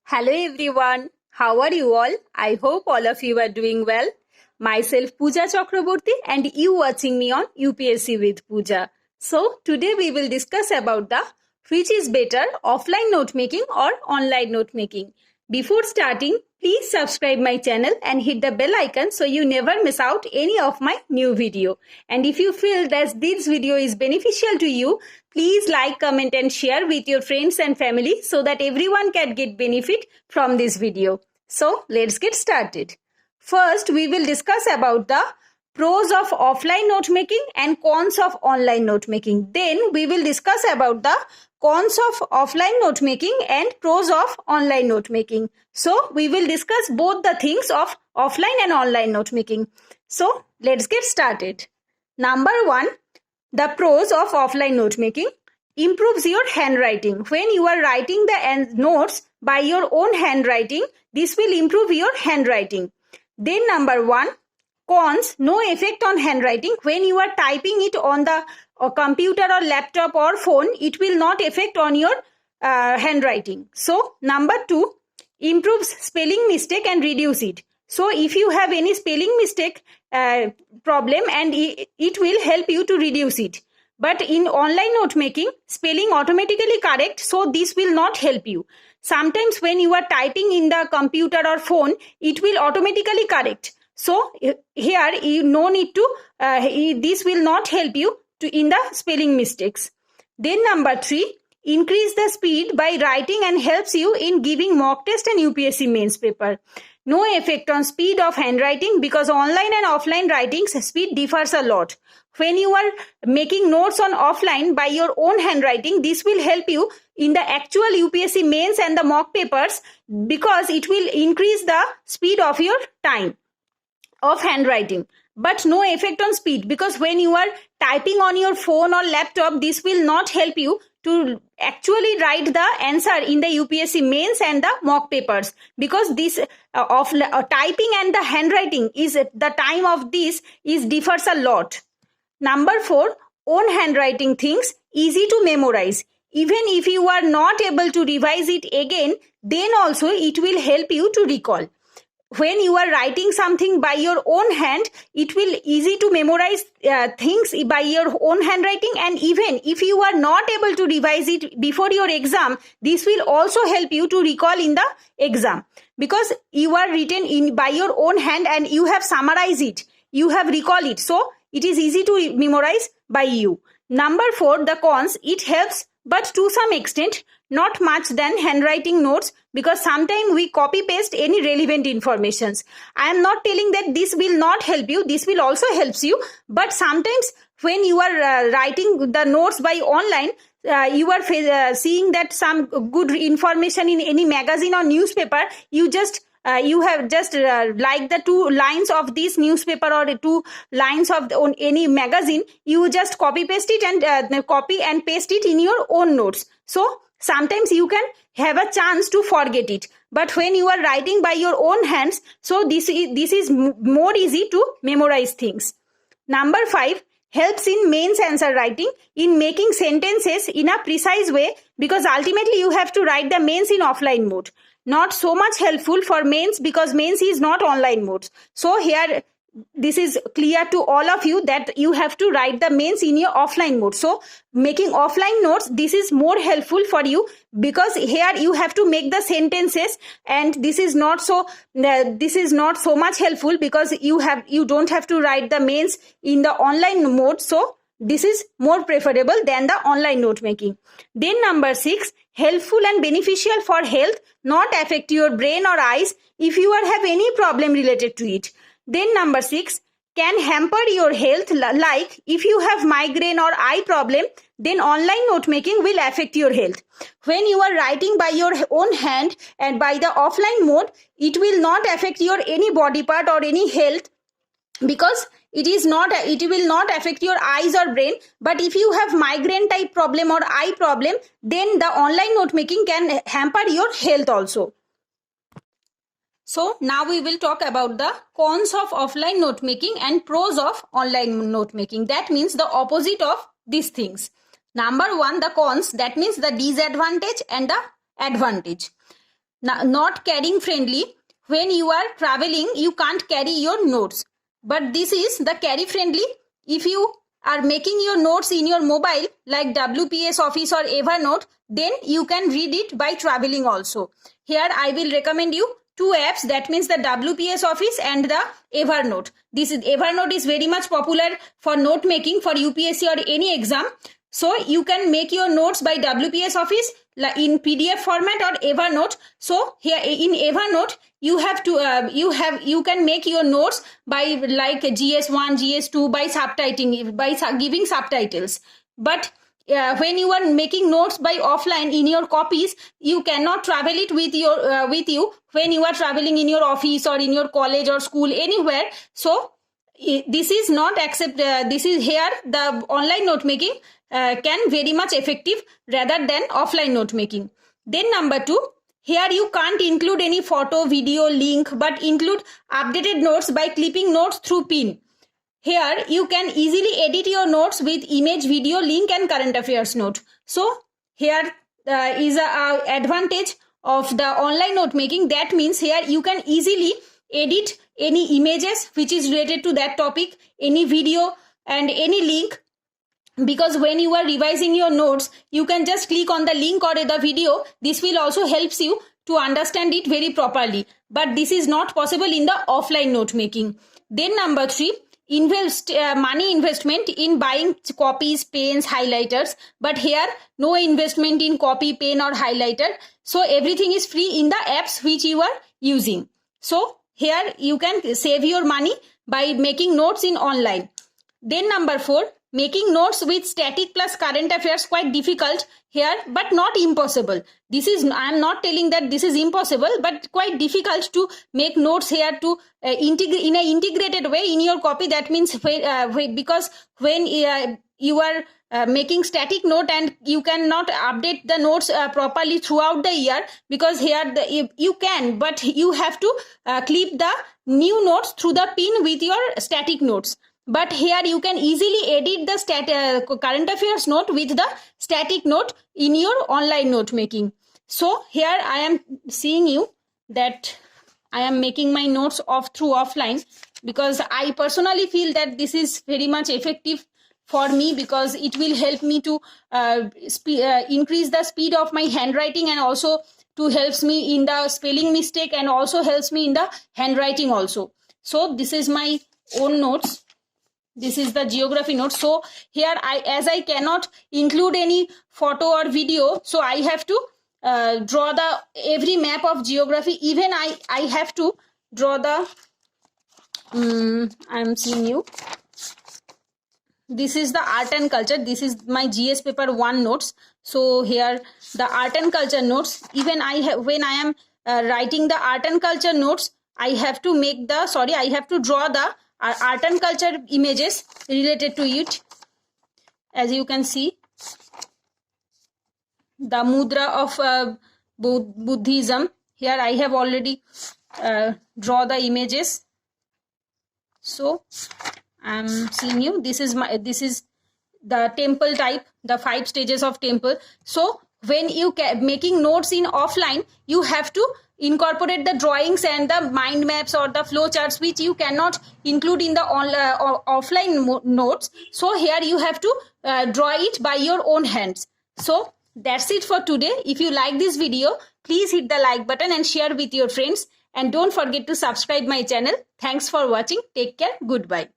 Hello everyone, how are you all? I hope all of you are doing well. Myself Pooja Chakraborty and you watching me on UPSC with Pooja. So today we will discuss about the which is better, offline note making or online note making. Before starting, please subscribe my channel and hit the bell icon so you never miss out any of my new video. And if you feel that this video is beneficial to you, please like, comment and share with your friends and family so that everyone can get benefit from this video. So let's get started. First, we will discuss about the pros of offline note making and cons of online note making. Then we will discuss about the cons of offline note making and pros of online note making. So we will discuss both the things of offline and online note making. So let's get started. Number one, the pros of offline note making: improves your handwriting. When you are writing the notes by your own handwriting, this will improve your handwriting. Then number one, cons: no effect on handwriting. When you are typing it on the computer or laptop or phone, it will not affect on your handwriting. So number two, improves spelling mistake and reduce it. So if you have any spelling mistake problem, and it will help you to reduce it. But in online note making, spelling automatically correct, so this will not help you. Sometimes when you are typing in the computer or phone, it will automatically correct. So here you no need to, this will not help you in the spelling mistakes. Then number three, increase the speed by writing and helps you in giving mock test and UPSC mains paper. No effect on speed of handwriting because online and offline writing speed differs a lot. When you are making notes on offline by your own handwriting, this will help you in the actual UPSC mains and the mock papers because it will increase the speed of your time of handwriting. But no effect on speed because when you are typing on your phone or laptop, this will not help you to actually write the answer in the UPSC mains and the mock papers because this of typing and the handwriting is the time of this is differs a lot. Number four, own handwriting things easy to memorize. Even if you are not able to revise it again, then also it will help you to recall. When you are writing something by your own hand, it will easy to memorize things by your own handwriting, and even if you are not able to revise it before your exam, this will also help you to recall in the exam because you are written in by your own hand and you have summarized it, you have recall it, so it is easy to memorize by you. Number four, the cons: it helps but to some extent, not much than handwriting notes because sometimes we copy paste any relevant informations. I am not telling that this will not help you, this will also helps you, but sometimes when you are writing the notes by online, you are seeing that some good information in any magazine or newspaper, you just you have just like the 2 lines of this newspaper or 2 lines of on any magazine, you just copy paste it and copy and paste it in your own notes. So sometimes you can have a chance to forget it. But when you are writing by your own hands, so this is more easy to memorize things. Number 5, helps in mains answer writing in making sentences in a precise way because ultimately you have to write the mains in offline mode. Not so much helpful for mains because mains is not online mode. So here this is clear to all of you that you have to write the mains in your offline mode. So making offline notes, this is more helpful for you because here you have to make the sentences, and this is not so much helpful because you don't have to write the mains in the online mode. So this is more preferable than the online note making. Then number 6, helpful and beneficial for health, not affect your brain or eyes if you have any problem related to it. Then number 6, can hamper your health, like if you have migraine or eye problem, then online note making will affect your health. When you are writing by your own hand and by the offline mode, it will not affect your any body part or any health because it will not affect your eyes or brain. But if you have migraine type problem or eye problem, then the online note making can hamper your health also. So now we will talk about the cons of offline note making and pros of online note making. That means the opposite of these things. Number 1, the cons, that means the disadvantage and the advantage. not carrying friendly. When you are traveling, you can't carry your notes. But this is the carry friendly. If you are making your notes in your mobile like WPS Office or Evernote, then you can read it by traveling also. Here I will recommend you two apps, that means the WPS Office and the Evernote. Evernote is very much popular for note making for UPSC or any exam. So you can make your notes by WPS Office in PDF format or Evernote. So here in Evernote, you have to you can make your notes by like GS1, GS2 by subtitling, by giving subtitles. But when you are making notes by offline in your copies, you cannot travel it with you when you are traveling in your office or in your college or school anywhere. So this is not accept. This is here the online note making can very much effective rather than offline note making. Then number 2, here you can't include any photo, video, link, but include updated notes by clipping notes through pin. Here you can easily edit your notes with image, video, link and current affairs note. So here is a advantage of the online note making. That means here you can easily edit any images which is related to that topic, any video and any link. Because when you are revising your notes, you can just click on the link or the video. This will also helps you to understand it very properly. But this is not possible in the offline note making. Then number 3, money investment in buying copies, pens, highlighters. But here no investment in copy, pen or highlighter. So everything is free in the apps which you are using. So here you can save your money by making notes in online. Then number 4, making notes with static plus current affairs quite difficult here, but not impossible. I am not telling that this is impossible, but quite difficult to make notes here to integrate in an integrated way in your copy. That means because when you are making static note and you cannot update the notes properly throughout the year, because here you can, but you have to clip the new notes through the pin with your static notes. But here you can easily edit the current affairs note with the static note in your online note making. So here I am seeing you that I am making my notes through offline, because I personally feel that this is very much effective for me, because it will help me to increase the speed of my handwriting, and also to helps me in the spelling mistake, and also helps me in the handwriting also. So this is my own notes. This is the geography note. So here as I cannot include any photo or video, so I have to draw every map of geography. Even I have to draw the I'm seeing you. This is the art and culture. This is my GS paper 1 notes. So here the art and culture notes. Even when I am writing the art and culture notes, I have to draw the art and culture images related to it. As you can see, the mudra of Buddhism. Here I have already draw the images. So I am seeing you. This is the temple type, the 5 stages of temple. So when you making notes in offline, you have to incorporate the drawings and the mind maps or the flow charts, which you cannot include in the offline notes. So here you have to draw it by your own hands. So that's it for today. If you like this video, please hit the like button and share with your friends. And don't forget to subscribe my channel. Thanks for watching. Take care. Goodbye.